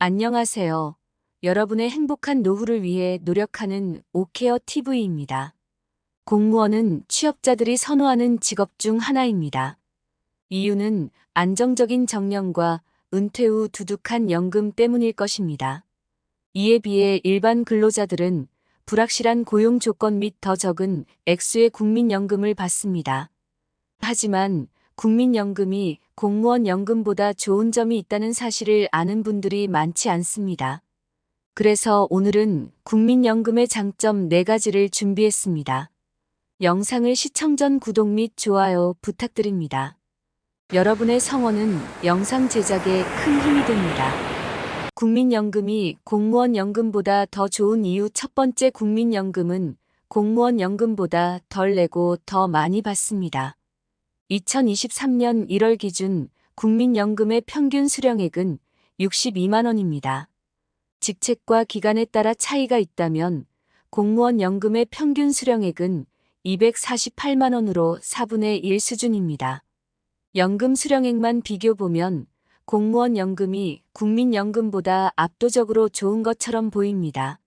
안녕하세요. 여러분의 행복한 노후를 위해 노력하는 오케어 TV입니다. 공무원은 취업자들이 선호하는 직업 중 하나입니다. 이유는 안정적인 정년과 은퇴 후 두둑한 연금 때문일 것입니다. 이에 비해 일반 근로자들은 불확실한 고용 조건 및 더 적은 액수의 국민연금을 받습니다. 하지만 국민연금이 공무원 연금보다 좋은 점이 있다는 사실을 아는 분들이 많지 않습니다. 그래서 오늘은 국민연금의 장점 4가지를 준비했습니다. 영상을 시청 전 구독 및 좋아요 부탁드립니다. 여러분의 성원은 영상 제작에 큰 힘이 됩니다. 국민연금이 공무원 연금보다 더 좋은 이유 첫 번째, 국민연금은 공무원 연금보다 덜 내고 더 많이 받습니다. 2023년 1월 기준 국민연금의 평균 수령액은 62만 원입니다. 직책과 기간에 따라 차이가 있다면 공무원 연금의 평균 수령액은 248만 원으로 4분의 1 수준입니다. 연금 수령액만 비교보면 공무원 연금이 국민연금보다 압도적으로 좋은 것처럼 보입니다.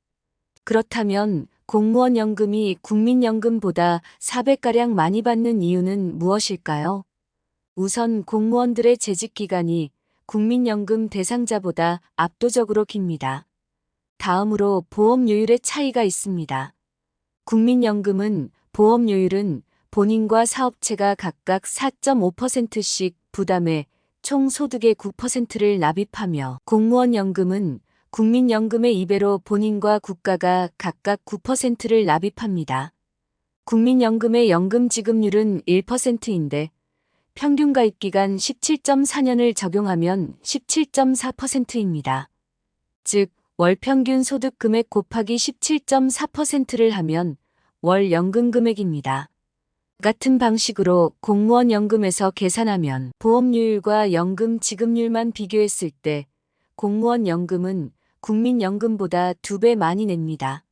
그렇다면 공무원 연금이 국민연금보다 4배가량 많이 받는 이유는 무엇일까요? 우선 공무원들의 재직기간이 국민연금 대상자보다 압도적으로 깁니다. 다음으로 보험료율의 차이가 있습니다. 국민연금은 보험료율은 본인과 사업체가 각각 4.5%씩 부담해 총 소득의 9%를 납입하며, 공무원 연금은 국민연금의 2배로 본인과 국가가 각각 9%를 납입합니다. 국민연금의 연금 지급률은 1%인데 평균 가입기간 17.4년을 적용하면 17.4%입니다. 즉, 월 평균 소득 금액 곱하기 17.4%를 하면 월 연금 금액입니다. 같은 방식으로 공무원 연금에서 계산하면 보험료율과 연금 지급률만 비교했을 때 공무원 연금은 국민연금보다 2배 많이 냅니다.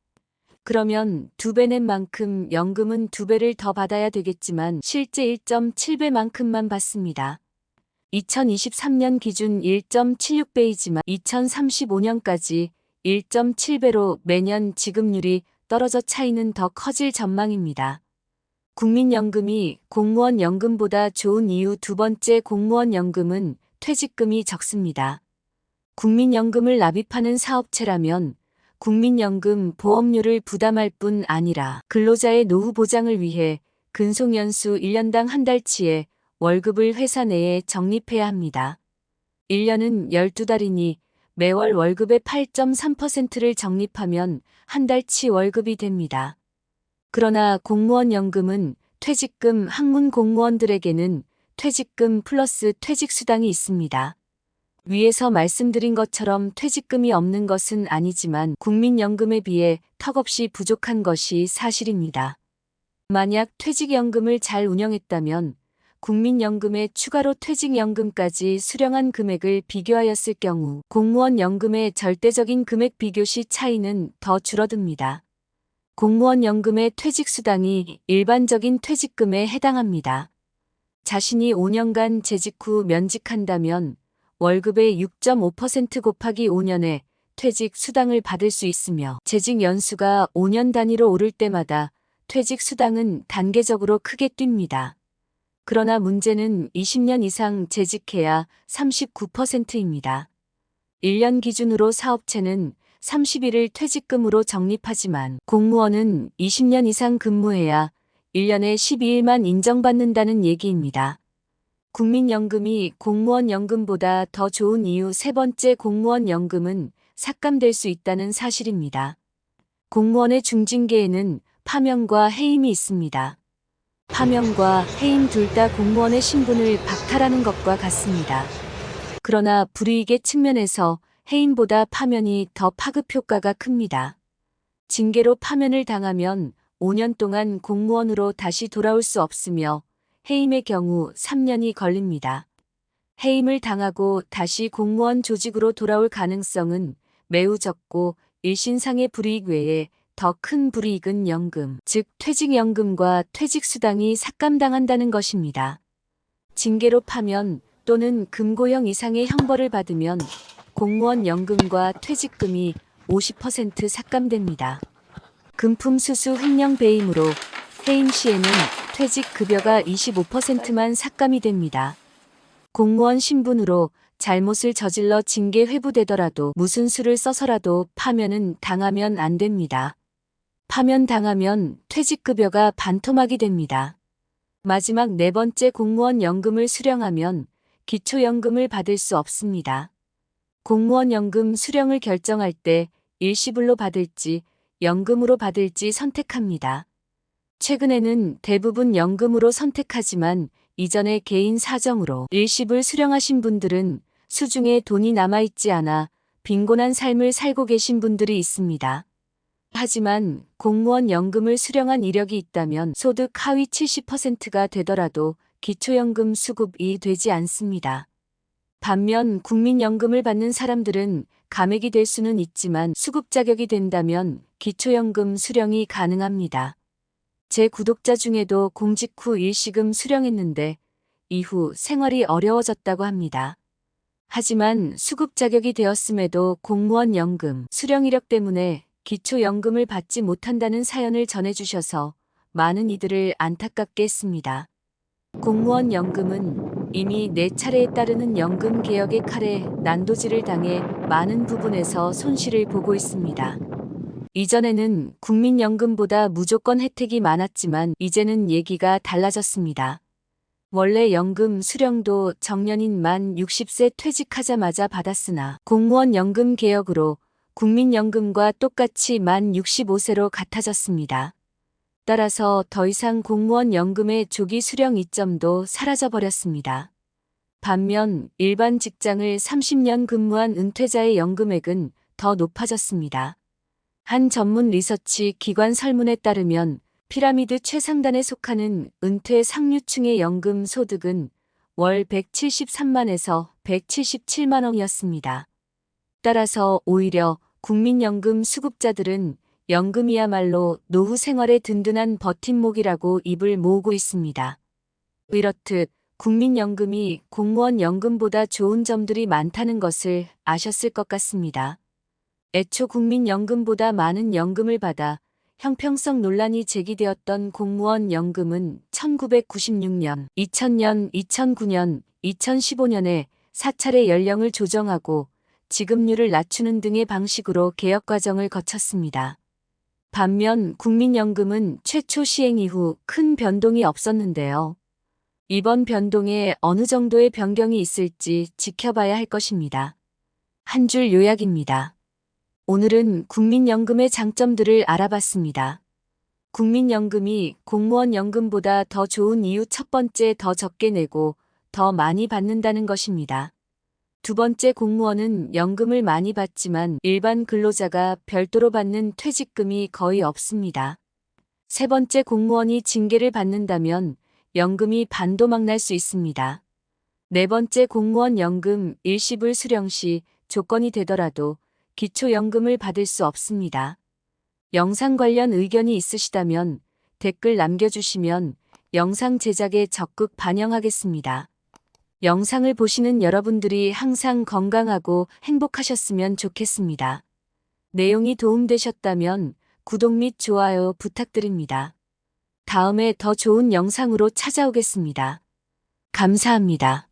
그러면 2배 낸 만큼 연금은 2배를 더 받아야 되겠지만 실제 1.7배만큼만 받습니다. 2023년 기준 1.76배이지만 2035년까지 1.7배로 매년 지급률이 떨어져 차이는 더 커질 전망입니다. 국민연금이 공무원 연금보다 좋은 이유 두 번째, 공무원 연금은 퇴직금이 적습니다. 국민연금을 납입하는 사업체라면 국민연금 보험료를 부담할 뿐 아니라 근로자의 노후 보장을 위해 근속연수 1년당 한 달치의 월급을 회사 내에 적립해야 합니다. 1년은 12달이니 매월 월급의 8.3%를 적립하면 한 달치 월급이 됩니다. 그러나 공무원 연금은 퇴직금, 학문 공무원들에게는 퇴직금 플러스 퇴직수당이 있습니다. 위에서 말씀드린 것처럼 퇴직금이 없는 것은 아니지만 국민연금에 비해 턱없이 부족한 것이 사실입니다. 만약 퇴직연금을 잘 운영했다면 국민연금에 추가로 퇴직연금까지 수령한 금액을 비교하였을 경우 공무원 연금의 절대적인 금액 비교시 차이는 더 줄어듭니다. 공무원 연금의 퇴직수당이 일반적인 퇴직금에 해당합니다. 자신이 5년간 재직 후 면직한다면 월급의 6.5% 곱하기 5년에 퇴직 수당을 받을 수 있으며, 재직 연수가 5년 단위로 오를 때마다 퇴직 수당은 단계적으로 크게 뜁니다. 그러나 문제는 20년 이상 재직해야 39%입니다. 1년 기준으로 사업체는 30일을 퇴직금으로 적립하지만 공무원은 20년 이상 근무해야 1년에 12일만 인정받는다는 얘기입니다. 국민연금이 공무원 연금보다 더 좋은 이유 세 번째, 공무원 연금은 삭감될 수 있다는 사실입니다. 공무원의 중징계에는 파면과 해임이 있습니다. 파면과 해임 둘 다 공무원의 신분을 박탈하는 것과 같습니다. 그러나 불이익의 측면에서 해임보다 파면이 더 파급 효과가 큽니다. 징계로 파면을 당하면 5년 동안 공무원으로 다시 돌아올 수 없으며 해임의 경우 3년이 걸립니다. 해임을 당하고 다시 공무원 조직으로 돌아올 가능성은 매우 적고 일신상의 불이익 외에 더 큰 불이익은 연금, 즉 퇴직연금과 퇴직수당이 삭감당한다는 것입니다. 징계로 파면 또는 금고형 이상의 형벌을 받으면 공무원 연금과 퇴직금이 50% 삭감됩니다. 금품 수수 횡령 배임으로 해임 시에는 퇴직급여가 25%만 삭감이 됩니다. 공무원 신분으로 잘못을 저질러 징계 회부되더라도 무슨 수를 써서라도 파면은 당하면 안 됩니다. 파면 당하면 퇴직급여가 반토막이 됩니다. 마지막 네 번째 공무원 연금을 수령하면 기초연금을 받을 수 없습니다. 공무원 연금 수령을 결정할 때 일시불로 받을지 연금으로 받을지 선택합니다. 최근에는 대부분 연금으로 선택하지만 이전에 개인 사정으로 일시불 수령하신 분들은 수중에 돈이 남아있지 않아 빈곤한 삶을 살고 계신 분들이 있습니다. 하지만 공무원 연금을 수령한 이력이 있다면 소득 하위 70%가 되더라도 기초연금 수급이 되지 않습니다. 반면 국민연금을 받는 사람들은 감액이 될 수는 있지만 수급 자격이 된다면 기초연금 수령이 가능합니다. 제 구독자 중에도 공직 후 일시금 수령했는데 이후 생활이 어려워졌다고 합니다. 하지만 수급 자격이 되었음에도 공무원 연금 수령 이력 때문에 기초연금을 받지 못한다는 사연을 전해주셔서 많은 이들을 안타깝게 했습니다. 공무원 연금은 이미 4차례에 따르는 연금 개혁의 칼에 난도질을 당해 많은 부분에서 손실을 보고 있습니다. 이전에는 국민연금보다 무조건 혜택이 많았지만 이제는 얘기가 달라졌습니다. 원래 연금 수령도 정년인 만 60세 퇴직하자마자 받았으나 공무원 연금 개혁으로 국민연금과 똑같이 만 65세로 같아졌습니다. 따라서 더 이상 공무원 연금의 조기 수령 이점도 사라져버렸습니다. 반면 일반 직장을 30년 근무한 은퇴자의 연금액은 더 높아졌습니다. 한 전문 리서치 기관 설문에 따르면 피라미드 최상단에 속하는 은퇴 상류층의 연금 소득은 월 173만에서 177만 원이었습니다. 따라서 오히려 국민연금 수급자들은 연금이야말로 노후 생활의 든든한 버팀목이라고 입을 모으고 있습니다. 이렇듯 국민연금이 공무원 연금보다 좋은 점들이 많다는 것을 아셨을 것 같습니다. 애초 국민연금보다 많은 연금을 받아 형평성 논란이 제기되었던 공무원 연금은 1996년, 2000년, 2009년, 2015년에 4차례 연령을 조정하고 지급률을 낮추는 등의 방식으로 개혁 과정을 거쳤습니다. 반면 국민연금은 최초 시행 이후 큰 변동이 없었는데요. 이번 변동에 어느 정도의 변경이 있을지 지켜봐야 할 것입니다. 한 줄 요약입니다. 오늘은 국민연금의 장점들을 알아봤습니다. 국민연금이 공무원 연금보다 더 좋은 이유 첫 번째 더 적게 내고 더 많이 받는다는 것입니다. 두 번째 공무원은 연금을 많이 받지만 일반 근로자가 별도로 받는 퇴직금이 거의 없습니다. 세 번째 공무원이 징계를 받는다면 연금이 반도막 날 수 있습니다. 네 번째 공무원 연금 일시불 수령 시 조건이 되더라도 기초연금을 받을 수 없습니다. 영상 관련 의견이 있으시다면 댓글 남겨주시면 영상 제작에 적극 반영하겠습니다. 영상을 보시는 여러분들이 항상 건강하고 행복하셨으면 좋겠습니다. 내용이 도움되셨다면 구독 및 좋아요 부탁드립니다. 다음에 더 좋은 영상으로 찾아오겠습니다. 감사합니다.